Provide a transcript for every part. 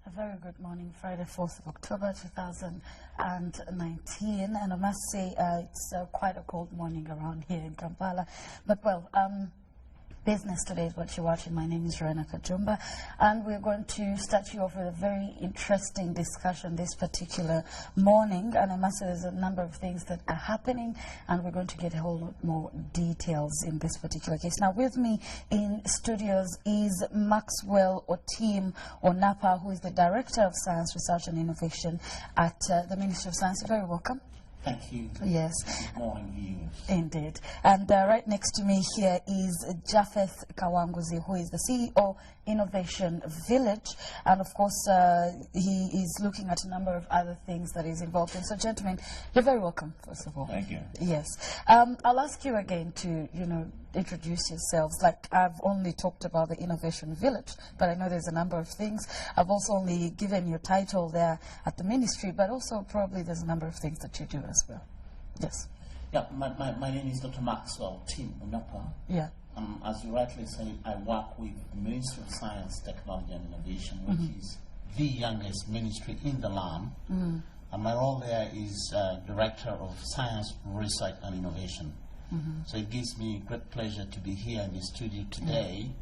A very good morning, Friday, 4th of October 2019, and I must say it's quite a cold morning around here in Kampala, but well, business today is what you're watching. My name is Rana Kajumba, and we're going to start you off with a very interesting discussion this particular morning, and I must say there's a number of things that are happening, and we're going to get a whole lot more details in this particular case. Now, with me in studios is Maxwell Otim Onapa, who is the Director of Science, Research and Innovation at the Ministry of Science. You're very welcome. Thank you. Yes. Good morning, viewers. Indeed. And right next to me here is Japheth Kawanguzi, who is the CEO, Innovation Village. And of course, he is looking at a number of other things that he's involved in. So, gentlemen, you're very welcome, first of all. Thank you. Yes. I'll ask you again to, introduce yourselves. Like, I've only talked about the Innovation Village, but I know there's a number of things. I've also only given your title there at the ministry, but also probably there's a number of things that you do as well. Yes. Yeah, my name is Dr. Maxwell Otim Onapa. Yeah. As you rightly say, I work with the Ministry of Science, Technology and Innovation, which is the youngest ministry in the land. And my role there is Director of Science, Research and Innovation. So it gives me great pleasure to be here in the studio today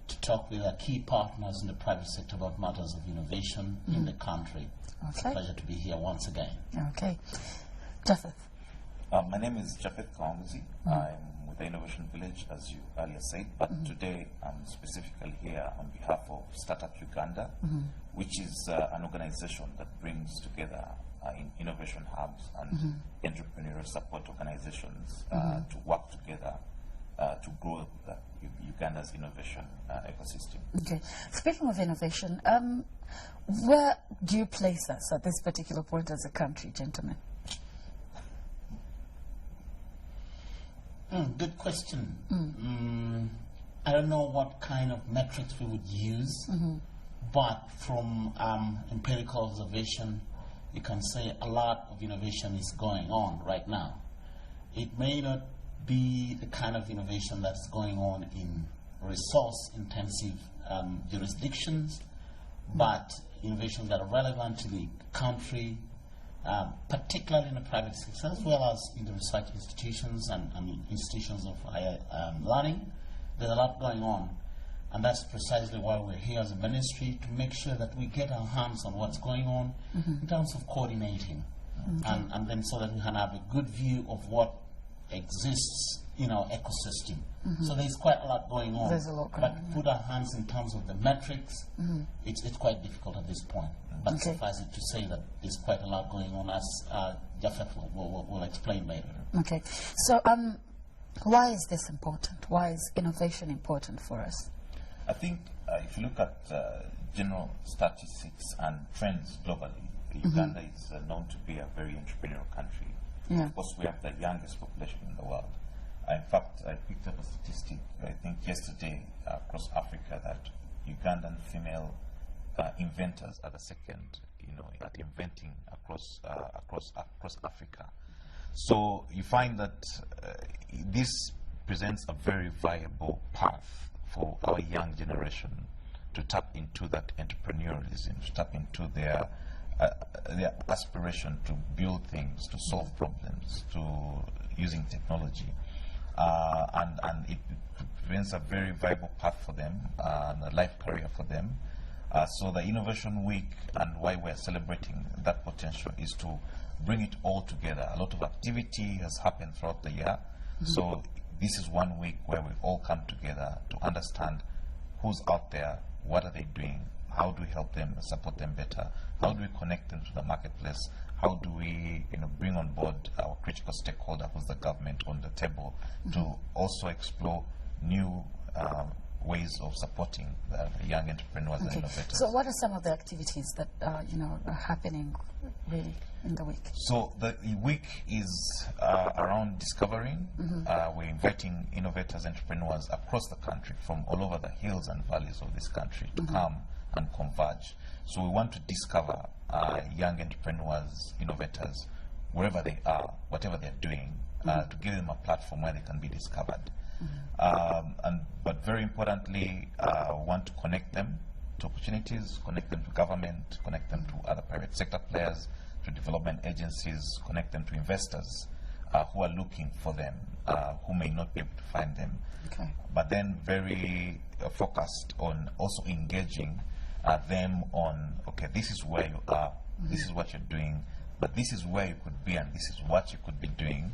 to talk with our key partners in the private sector about matters of innovation in the country. Okay. It's a pleasure to be here once again. Okay. Japheth. My name is Japheth Kawanguzi. I'm with the Innovation Village, as you earlier said, but today I'm specifically here on behalf of Startup Uganda, which is an organization that brings together innovation hubs and entrepreneurial support organizations to work together to grow Uganda's innovation ecosystem. Okay. Speaking of innovation, where do you place us at this particular point as a country, gentlemen? Good question. I don't know what kind of metrics we would use, but from empirical observation, you can say a lot of innovation is going on right now. It may not be the kind of innovation that's going on in resource-intensive jurisdictions, but innovations that are relevant to the country, particularly in the private sector, as well as in the research institutions and institutions of higher learning. There's a lot going on, and that's precisely why we're here as a ministry, to make sure that we get our hands on what's going on in terms of coordinating, and then so that we can have a good view of what exists in our ecosystem. So there's quite a lot going on. There's a lot going but on, put our hands in terms of the metrics, it's quite difficult at this point. But suffice it to say that there's quite a lot going on, as Japheth will explain later. Okay. So, why is this important? Why is innovation important for us? I think if you look at general statistics and trends globally, Uganda is known to be a very entrepreneurial country. Yeah. Of course, we have the youngest population in the world. In fact, I picked up a statistic, I think yesterday, across Africa, that Ugandan female inventors are the second, at inventing across Africa. So you find that this presents a very viable path for our young generation to tap into that entrepreneurialism, to tap into their aspiration to build things, to solve problems, to using technology, and it presents a very viable path for them and a life career for them. So the Innovation Week, and why we're celebrating that potential, is to bring it all together. A lot of activity has happened throughout the year, so this is one week where we all come together to understand who's out there, what are they doing, how do we help them, support them better, how do we connect them to the marketplace, how do we bring on board our critical stakeholder, who's the government, on the table to also explore new ways of supporting the young entrepreneurs and innovators. So what are some of the activities that are happening really in the week? So the week is around discovering. We're inviting innovators, entrepreneurs across the country from all over the hills and valleys of this country to come and converge. So we want to discover young entrepreneurs, innovators, wherever they are, whatever they're doing, to give them a platform where they can be discovered. But very importantly, we want to connect them to opportunities, connect them to government, connect them to other private sector players, to development agencies, connect them to investors who are looking for them, who may not be able to find them. Okay. But then very focused on also engaging them on, okay, this is where you are, this is what you're doing, but this is where you could be, and this is what you could be doing,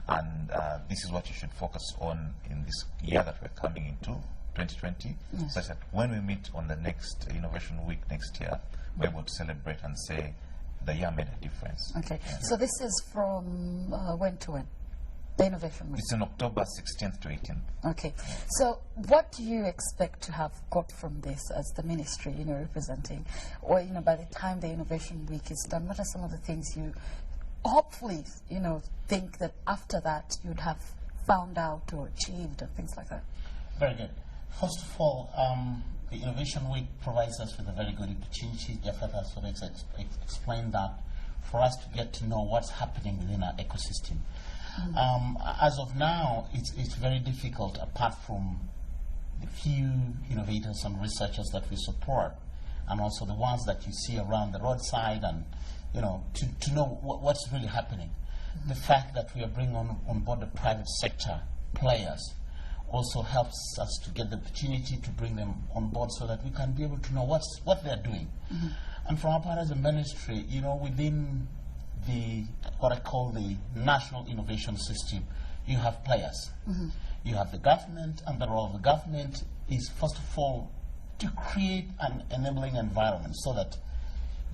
and this is what you should focus on in this year that we're coming into, 2020, such that when we meet on the next Innovation Week next year, we're able to celebrate and say the year made a difference. Okay, so this is from when to when? The Innovation Week? It's in October 16th to 18th. Okay, so what do you expect to have got from this as the ministry, representing? Or, by the time the Innovation Week is done, what are some of the things you hopefully, think that after that you'd have found out or achieved and things like that? Very good. First of all, the Innovation Week provides us with a very good opportunity. Jeffrey has sort of explained that, for us to get to know what's happening within our ecosystem. As of now, it's very difficult, apart from the few innovators and researchers that we support, and also the ones that you see around the roadside, and to know what's really happening. The fact that we are bringing on board the private sector players also helps us to get the opportunity to bring them on board, so that we can be able to know what they're doing. And from our part as a ministry, within what I call the national innovation system, you have players. You have the government, and the role of the government is, first of all, to create an enabling environment so that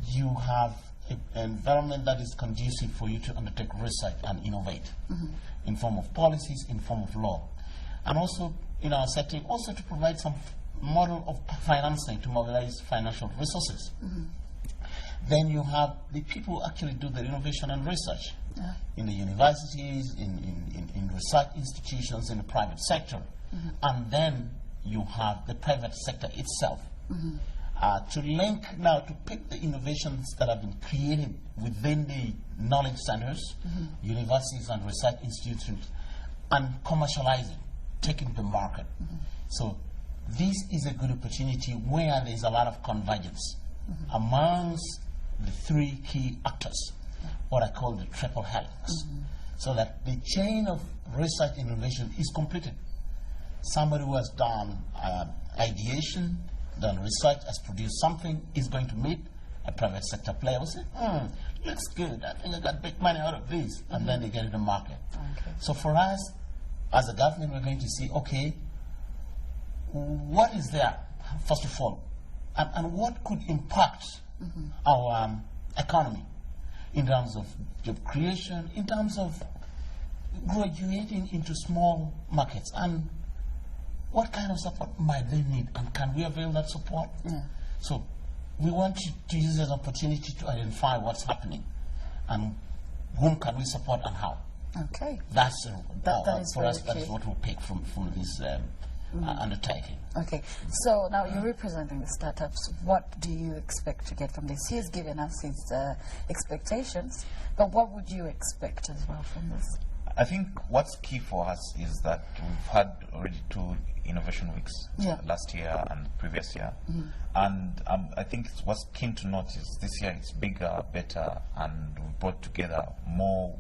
you have an environment that is conducive for you to undertake research and innovate in form of policies, in form of law. And also, in our setting, also to provide some model of financing to mobilize financial resources. Then you have the people who actually do the innovation and research in the universities, in research institutions, in the private sector. And then you have the private sector itself. To link now, to pick the innovations that have been created within the knowledge centers, universities and research institutions, and commercialize it, take it to the market. So this is a good opportunity where there's a lot of convergence amongst the three key actors, what I call the triple helix, so that the chain of research innovation is completed. Somebody who has done ideation, done research, has produced something, is going to meet a private sector player who say, looks good, I think I got big money out of this, and then they get in the market. So for us, as a government, we're going to see, okay, what is there, first of all, and what could impact our economy in terms of job creation, in terms of graduating into small markets, and what kind of support might they need, and can we avail that support? So we want to use this opportunity to identify what's happening and whom can we support and how. Okay. That's that is for us. very That is key. what we'll pick from this undertaking. Okay, so now you're representing the startups. What do you expect to get from this? He's given us his expectations, but what would you expect as well from this? I think what's key for us is that we've had already 2 innovation weeks, last year and previous year. And I think what's keen to note is this year it's bigger, better, and we've brought together more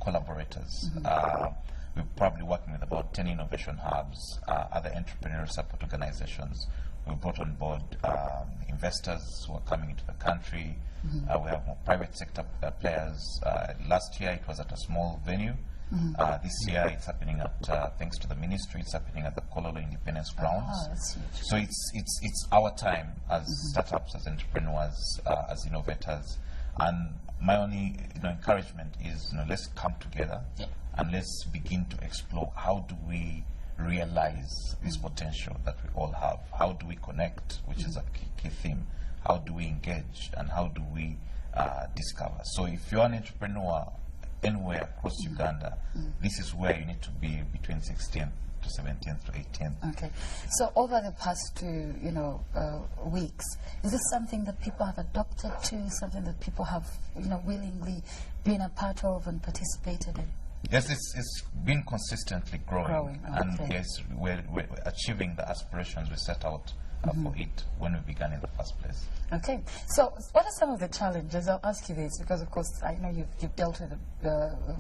collaborators. We're probably working with about 10 innovation hubs, other entrepreneurial support organizations. We brought on board investors who are coming into the country. We have more private sector players. Last year it was at a small venue. This year it's happening at, thanks to the ministry, it's happening at the Kololo Independence Grounds. That's huge. So it's our time as startups, as entrepreneurs, as innovators. And my only encouragement is let's come together and let's begin to explore how do we realize this potential that we all have. How do we connect, which is a key theme. How do we engage, and how do we discover? So if you're an entrepreneur anywhere across Uganda, this is where you need to be between 16th to 17th to 18th. Okay, so over the past 2 weeks, is this something that people have adopted to, something that people have willingly been a part of and participated in? Yes, it's been consistently growing. Okay. And yes, we're achieving the aspirations we set out for it when we began in the first place. Okay, so what are some of the challenges? I'll ask you this because, of course, I know you've dealt with,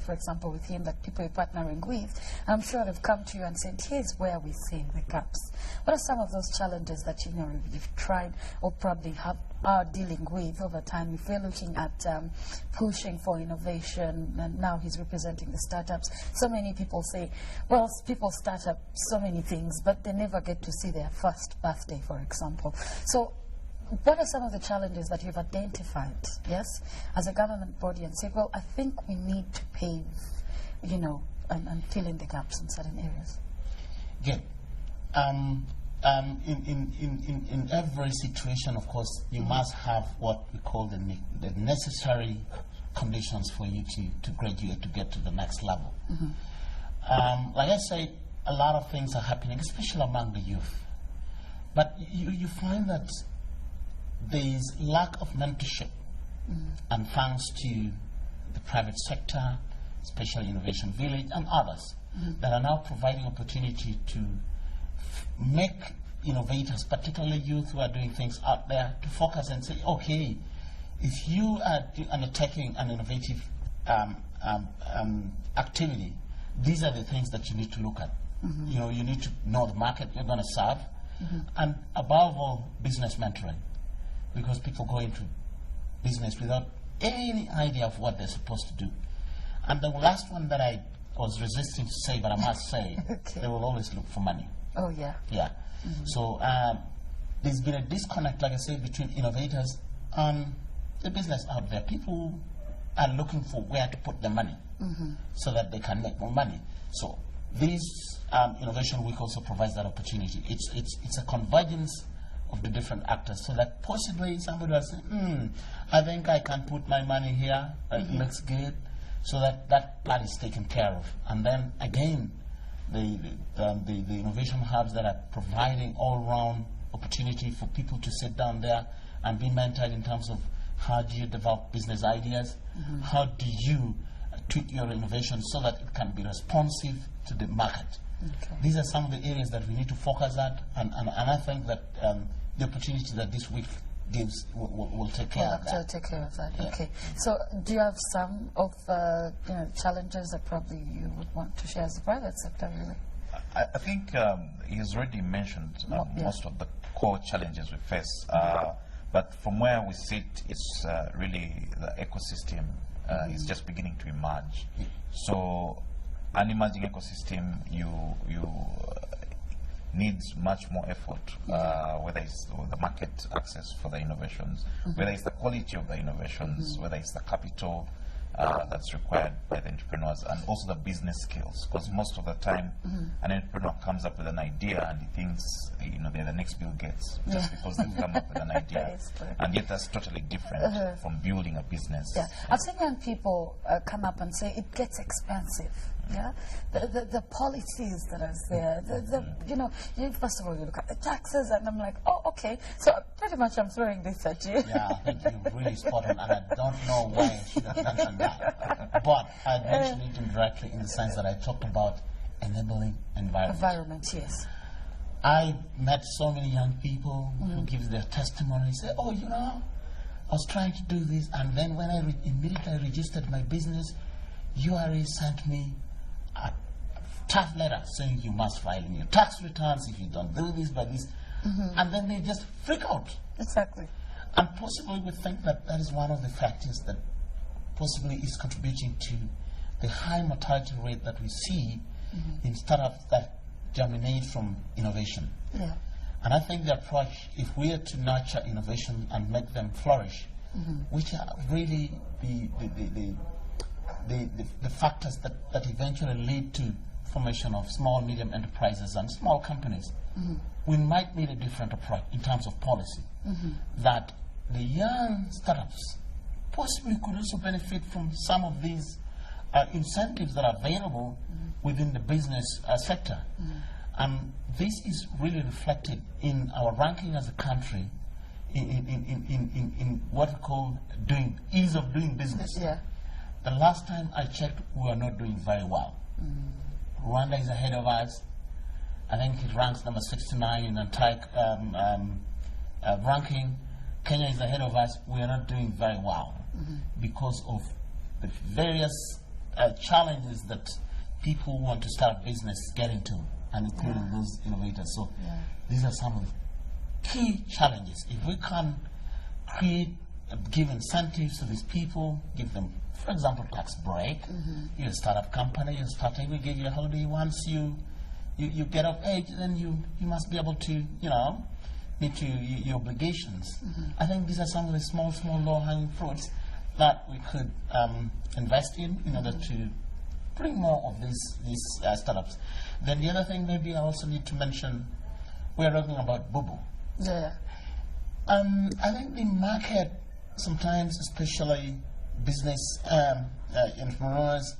for example, with him that people you're partnering with. I'm sure they've come to you and said, here's where we see the gaps. What are some of those challenges that you've tried or probably are dealing with over time? If we're looking at pushing for innovation, and now he's representing the startups, so many people say, well, people start up so many things, but they never get to see their first birthday, for example. So what are some of the challenges that you've identified, yes, as a government body and say, well, I think we need to pave, and fill in the gaps in certain areas? Good. In every situation, of course, you must have what we call the necessary conditions for you to graduate, to get to the next level. Like I say, a lot of things are happening, especially among the youth. But you find that there is lack of mentorship, and thanks to the private sector, especially Innovation Village and others, that are now providing opportunity to make innovators, particularly youth who are doing things out there, to focus and say, okay, if you are undertaking an innovative activity, these are the things that you need to look at. You need to know the market you're going to serve, and above all, business mentoring, because people go into business without any idea of what they're supposed to do. And the last one that I was resisting to say, but I must say, they will always look for money. Oh, yeah. Yeah. So there's been a disconnect, like I say, between innovators and the business out there. People are looking for where to put their money so that they can make more money. So this Innovation Week also provides that opportunity. It's a convergence of the different actors, so that possibly somebody will say, I think I can put my money here, it looks good, so that part is taken care of. And then again, the innovation hubs that are providing all-round opportunity for people to sit down there and be mentored in terms of how do you develop business ideas, how do you tweak your innovation so that it can be responsive to the market. These are some of the areas that we need to focus at, and I think that the opportunity that this week gives will take care of that. Take care of that. Yeah. Okay. So, do you have some of challenges that probably you would want to share as the private sector, really? I think he has already mentioned most of the core challenges we face. But from where we sit, it's really the ecosystem is just beginning to emerge. So, an emerging ecosystem, you needs much more effort, whether it's the market access for the innovations, whether it's the quality of the innovations, whether it's the capital that's required by the entrepreneurs, and also the business skills. Because most of the time, an entrepreneur comes up with an idea and he thinks, they're the next Bill Gates, just because they come up with an idea. And yet that's totally different from building a business. Yeah, I've seen young people come up and say it gets expensive. Yeah, the policies that are there, first of all, you look at the taxes, and I'm like, oh, okay. So pretty much I'm throwing this at you. Yeah, I think you're really spot on, and I don't know why I should have mentioned that. But I mentioned it indirectly in the sense that I talked about enabling environment. Yes. I met so many young people who give their testimony, say, oh, I was trying to do this, and then when I immediately registered my business, URA sent me a tough letter saying you must file in your tax returns if you don't do this by this, and then they just freak out. Exactly. And possibly we think that is one of the factors that possibly is contributing to the high mortality rate that we see in startups that germinate from innovation. Yeah. And I think the approach, if we are to nurture innovation and make them flourish, which are really the factors that eventually lead to formation of small, medium enterprises and small companies, we might need a different approach in terms of policy. That the young startups possibly could also benefit from some of these incentives that are available within the business sector. And this is really reflected in our ranking as a country in what we call ease of doing business. Yeah. The last time I checked, we are not doing very well. Rwanda is ahead of us. I think it ranks number 69 in the entire ranking. Kenya is ahead of us. We are not doing very well because of the various challenges that people who want to start a business get into, and including those innovators. So these are some of the key challenges. If we can give incentives to these people, give them, for example, tax break. You start up company, we give you a holiday. Once you get of age, then you must be able to, meet your obligations. I think these are some of the small low-hanging fruits that we could invest in order to bring more of these startups. Then the other thing maybe I also need to mention, we're talking about Bubu. Yeah. I think the market sometimes, especially business entrepreneurs,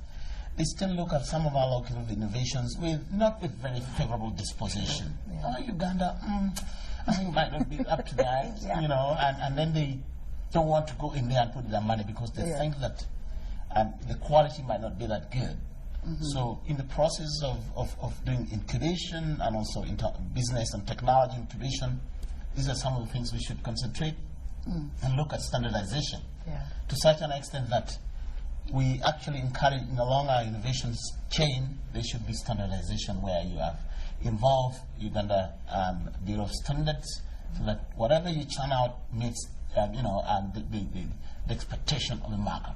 they still look at some of our local innovations not with very favorable disposition. Uganda, I think might not be up to the eye, and then they don't want to go in there and put their money because they think that the quality might not be that good. So in the process of doing incubation and also business and technology incubation, these are some of the things we should concentrate and look at standardization to such an extent that we actually encourage along our innovations chain, there should be standardization where you have involved Uganda Bureau of Standards so that whatever you churn out meets the expectation of the market.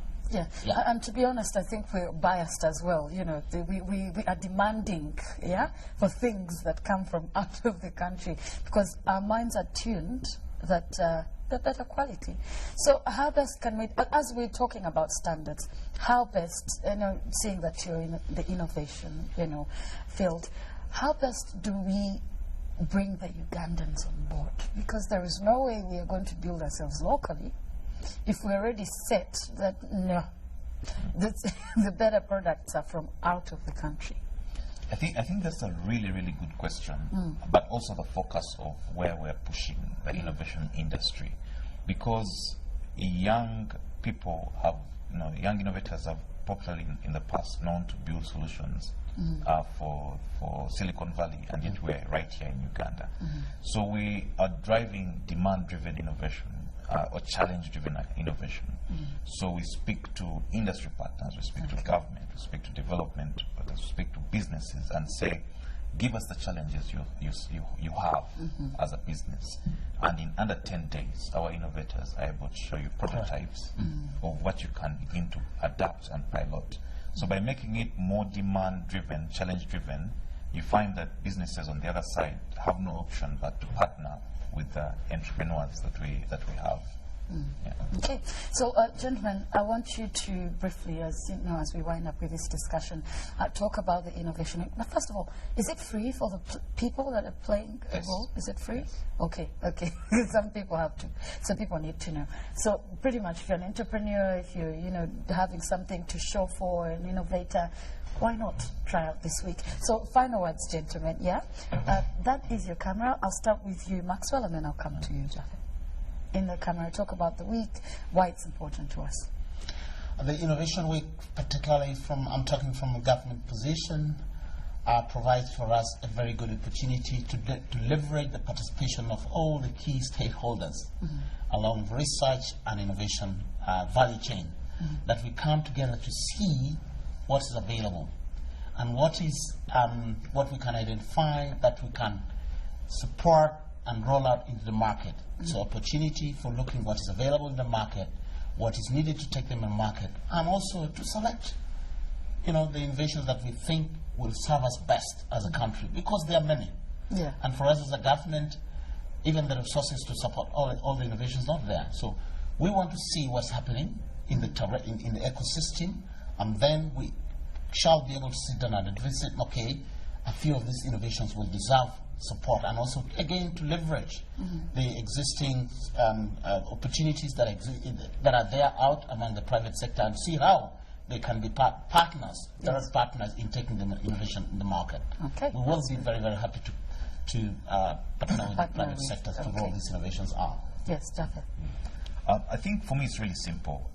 And to be honest, I think we're biased as well. We are demanding, for things that come from out of the country because our minds are tuned that better quality. So how best can we, as we're talking about standards, how best, seeing that you're in the innovation, field, how best do we bring the Ugandans on board? Because there is no way we are going to build ourselves locally if we're already set that, no, the better products are from out of the country. I think that's a really, really good question, but also the focus of where we're pushing the innovation industry. Because young people have, young innovators have popularly in the past known to build solutions for Silicon Valley, and yet we're right here in Uganda. So we are driving demand-driven innovation or challenge-driven innovation. So we speak to industry partners, we speak to government, we speak to development, we speak to businesses and say, give us the challenges you have as a business. And in under 10 days, our innovators are able to show you prototypes of what you can begin to adapt and pilot. So by making it more demand-driven, challenge-driven, you find that businesses on the other side have no option but to partner with the entrepreneurs that we have. Okay, so gentlemen, I want you to briefly, as we wind up with this discussion, talk about the innovation. Now, first of all, is it free for the people that are playing a role? Is it free? Yes. Okay. Some people have to. Some people need to know. So pretty much, if you're an entrepreneur, if you're having something to show for an innovator, why not try out this week? So final words, gentlemen. That is your camera. I'll start with you, Maxwell, and then I'll come to you, Jaffe. In the camera, talk about the week, why it's important to us. The Innovation Week, particularly I'm talking from a government position, provides for us a very good opportunity to leverage the participation of all the key stakeholders along the research and innovation value chain, that we come together to see what is available and what we can identify that we can support and roll out into the market. So opportunity for looking what is available in the market, what is needed to take them in the market, and also to select, the innovations that we think will serve us best as a country, because there are many. And for us as a government, even the resources to support all the innovations not there. So we want to see what's happening in the ecosystem, and then we shall be able to sit down and visit, a few of these innovations will deserve support, and also again to leverage the existing opportunities that are there out among the private sector, and see how they can be partners, direct partners in taking the innovation in the market. We will be very, very happy to partner with the private sector to roll these innovations out. Yes, Jaffe. I think for me it's really simple.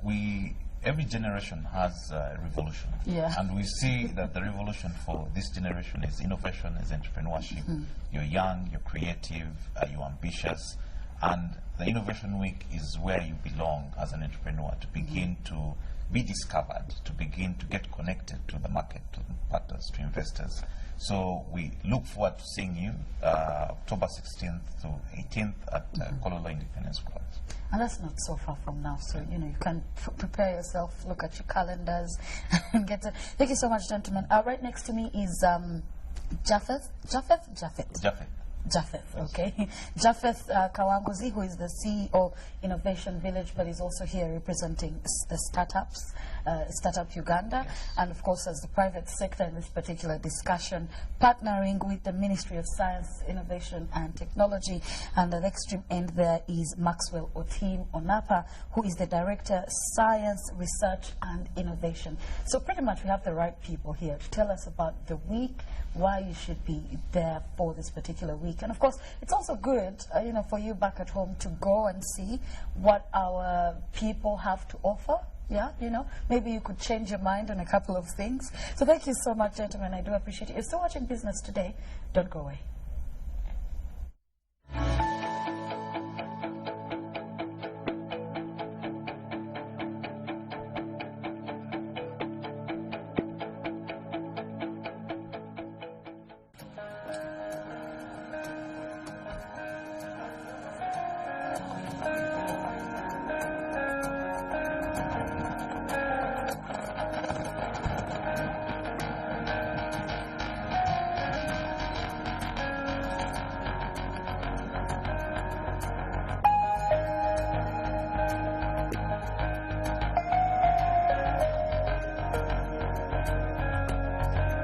We every generation has a revolution. Yeah. And we see that the revolution for this generation is innovation, is entrepreneurship. You're young, you're creative, you're ambitious. And the Innovation Week is where you belong as an entrepreneur, to begin to be discovered, to begin to get connected to the market, to partners, to investors. So we look forward to seeing you October 16th to 18th at Kololo Independence Square. And that's not so far from now, so you know you can prepare yourself, look at your calendars, and get to. Thank you so much, gentlemen. Right next to me is Japheth. Japheth, okay. Japheth Kawangozi, who is the CEO Innovation Village, but is also here representing the startups, Startup Uganda, and of course as the private sector in this particular discussion, partnering with the Ministry of Science, Innovation and Technology. And at the extreme end there is Maxwell Otim Onapa, who is the Director, Science, Research and Innovation. So pretty much we have the right people here to tell us about the week, why you should be there for this particular week. And of course, it's also good, you know, for you back at home to go and see what our people have to offer. Yeah, you know, maybe you could change your mind on a couple of things. So thank you so much, gentlemen. I do appreciate it. If you're still watching Business Today, don't go away.